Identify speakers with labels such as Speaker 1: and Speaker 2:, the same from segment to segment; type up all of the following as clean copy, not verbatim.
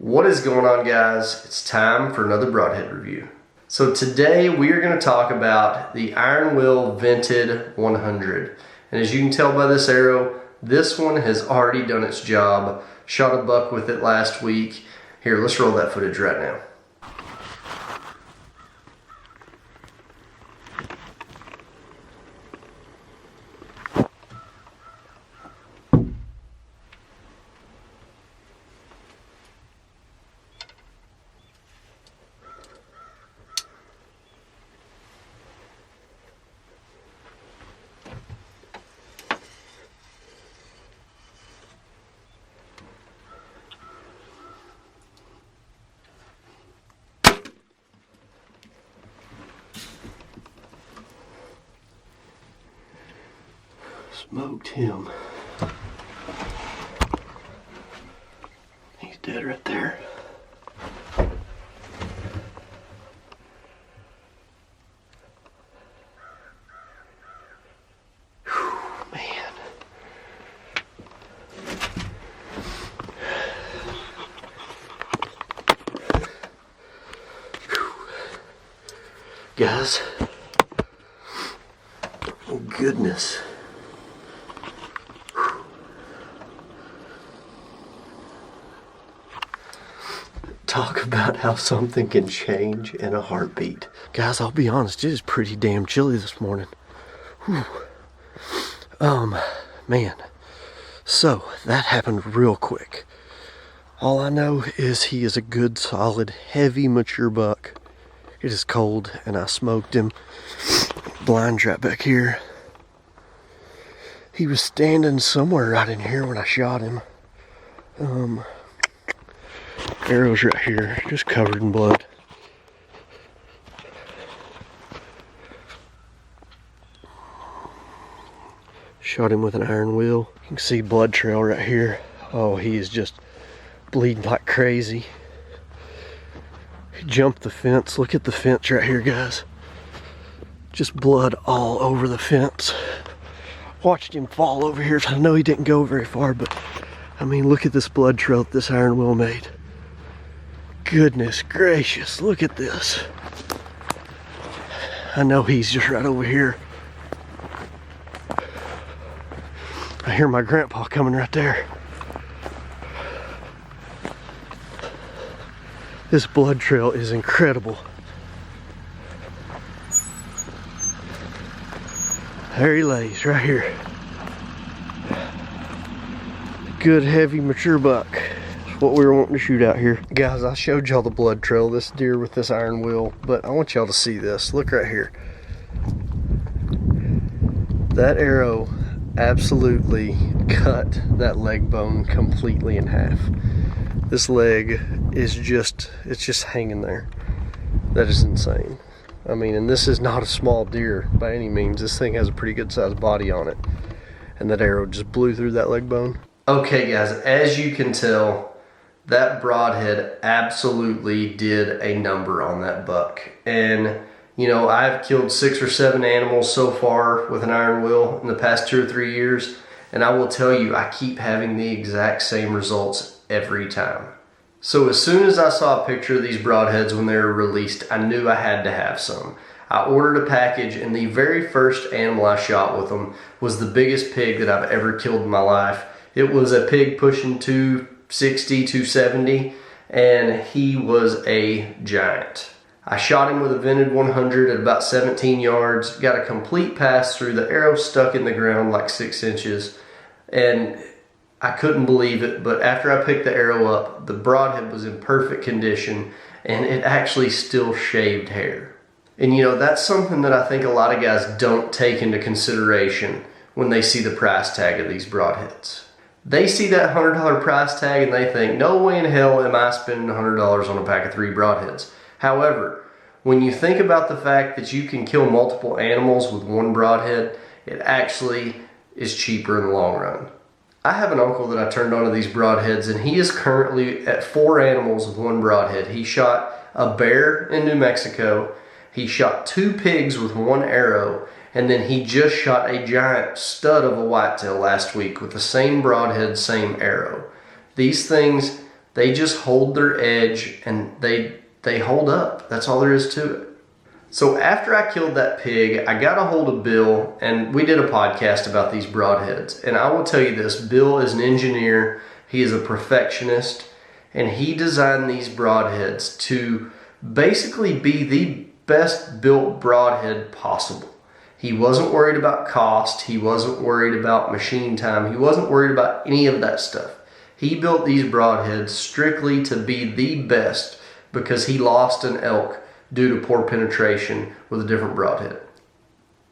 Speaker 1: What is going on, guys? It's time for another Broadhead review. So today we are going to talk about the Iron Will Vented 100. And as you can tell by this arrow, this one has already done its job. Shot a buck with it last week. Here, let's roll that footage right now. Smoked him. He's dead right there. Whew, man. Whew. Guys. Oh goodness. Talk about how something can change in a heartbeat. Guys, I'll be honest, it is pretty damn chilly this morning. Whew. Man. So, that happened real quick. All I know is he is a good, solid, heavy, mature buck. It is cold, and I smoked him. Blind trap back here. He was standing somewhere right in here when I shot him. Arrow's right here, just covered in blood. Shot him with an iron will. You can see blood trail right here. Oh, he is just bleeding like crazy. He jumped the fence. Look at the fence right here, guys. Just blood all over the fence. Watched him fall over here. I know he didn't go very far, but I mean, look at this blood trail that this iron will made. Goodness gracious, look at this. I know he's just right over here. I hear my grandpa coming right there. This blood trail is incredible. There he lays, right here. Good, heavy, mature buck. What we were wanting to shoot out here. Guys, I showed y'all the blood trail, this deer with this iron will, but I want y'all to see this. Look right here. That arrow absolutely cut that leg bone completely in half. This leg is it's just hanging there. That is insane. I mean, and this is not a small deer by any means. This thing has a pretty good sized body on it. And that arrow just blew through that leg bone. Okay guys, as you can tell, that Broadhead absolutely did a number on that buck. And, you know, I've killed 6 or 7 animals so far with an iron will in the past 2 or 3 years. And I will tell you, I keep having the exact same results every time. So as soon as I saw a picture of these Broadheads when they were released, I knew I had to have some. I ordered a package, and the very first animal I shot with them was the biggest pig that I've ever killed in my life. It was a pig pushing 260, 270, and he was a giant. I shot him with a vented 100 at about 17 yards, got a complete pass through, the arrow stuck in the ground like 6 inches, and I couldn't believe it, but after I picked the arrow up, the Broadhead was in perfect condition, and it actually still shaved hair. And you know, that's something that I think a lot of guys don't take into consideration when they see the price tag of these Broadheads. They see that $100 price tag and they think, no way in hell am I spending $100 on a pack of 3 Broadheads. However, when you think about the fact that you can kill multiple animals with 1 Broadhead, it actually is cheaper in the long run. I have an uncle that I turned on to these Broadheads, and he is currently at 4 animals with 1 Broadhead. He shot a bear in New Mexico, he shot 2 pigs with 1 arrow, and then he just shot a giant stud of a whitetail last week with the same Broadhead, same arrow. These things They just hold their edge and they hold up. That's all there is to it. So after I killed that pig, I got a hold of Bill and we did a podcast about these broadheads. And I will tell you this, Bill is an engineer, he is a perfectionist, and he designed these broadheads to basically be the best built broadhead possible. He wasn't worried about cost, he wasn't worried about machine time, he wasn't worried about any of that stuff. He built these broadheads strictly to be the best because he lost an elk due to poor penetration with a different broadhead.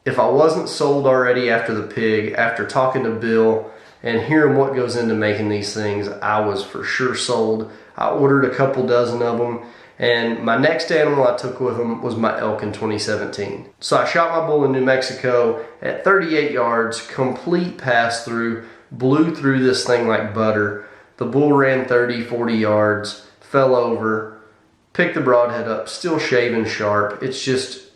Speaker 1: If I wasn't sold already after the pig, after talking to Bill and hearing what goes into making these things, I was for sure sold. I ordered a couple dozen of them, and my next animal I took with them was my elk in 2017. So I shot my bull in New Mexico at 38 yards, complete pass through, blew through this thing like butter. The bull ran 30, 40 yards, fell over, picked the broadhead up, still shaving sharp. It's just,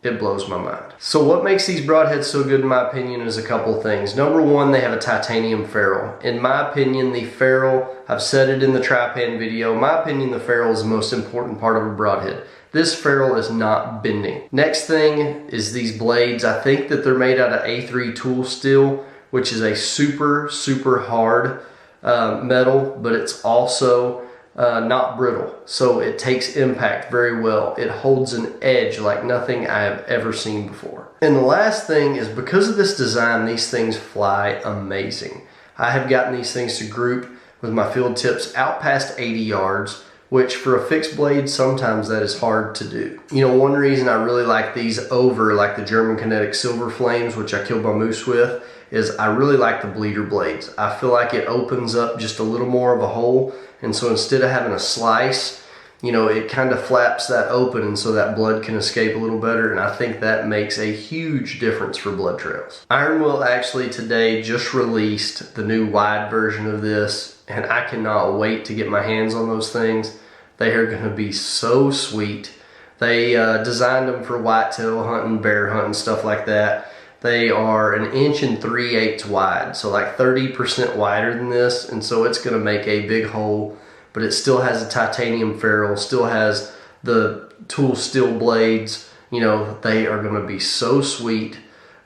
Speaker 1: it blows my mind. So what makes these broadheads so good in my opinion is a couple things. Number one, they have a titanium ferrule. In my opinion, the ferrule, I've said it in the Trypan video, in my opinion, the ferrule is the most important part of a broadhead. This ferrule is not bending. Next thing is these blades. I think that they're made out of A3 tool steel, which is a super, super hard metal, but it's also not brittle, so it takes impact very well. It holds an edge like nothing I have ever seen before. And the last thing is, because of this design, these things fly amazing. I have gotten these things to group with my field tips out past 80 yards, which for a fixed blade, sometimes that is hard to do. You know, one reason I really like these over like the German Kinetic Silver Flames, which I killed my moose with, is I really like the bleeder blades. I feel like it opens up just a little more of a hole, and so instead of having a slice, you know, it kind of flaps that open, and so that blood can escape a little better, and I think that makes a huge difference for blood trails. Iron Will actually today just released the new wide version of this, and I cannot wait to get my hands on those things. They are going to be so sweet. They designed them for whitetail hunting, bear hunting, stuff like that. They are 1 3/8 inches wide, so like 30% wider than this, and so it's going to make a big hole, but it still has a titanium ferrule, still has the tool steel blades. You know, they are going to be so sweet.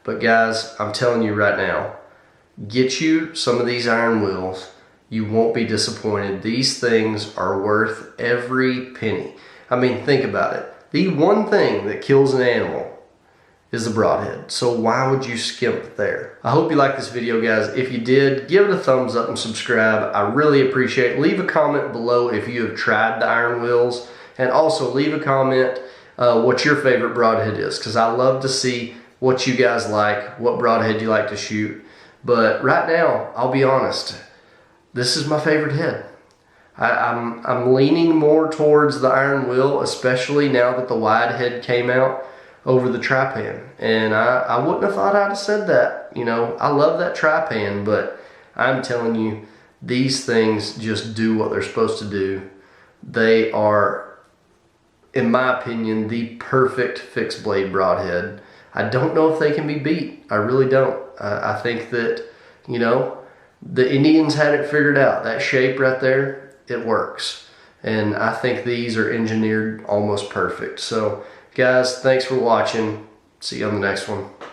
Speaker 1: But guys, I'm telling you right now, get you some of these Iron Wills. You won't be disappointed. These things are worth every penny. I mean, think about it. The one thing that kills an animal is the broadhead. So why would you skimp there? I hope you liked this video, guys. If you did, give it a thumbs up and subscribe. I really appreciate it. Leave a comment below if you have tried the Iron Wills, and also leave a comment what your favorite broadhead is, because I love to see what you guys like, what broadhead you like to shoot. But right now, I'll be honest, this is my favorite head. I'm leaning more towards the Iron Will, especially now that the wide head came out, over the Trypan. And I wouldn't have thought I'd have said that. You know, I love that Trypan, but I'm telling you, these things just do what they're supposed to do. They are, in my opinion, the perfect fixed blade broadhead. I don't know if they can be beat. I really don't. I think that, you know, the Indians had it figured out. That shape right there, it works. And I think these are engineered almost perfect. So guys, thanks for watching. See you on the next one.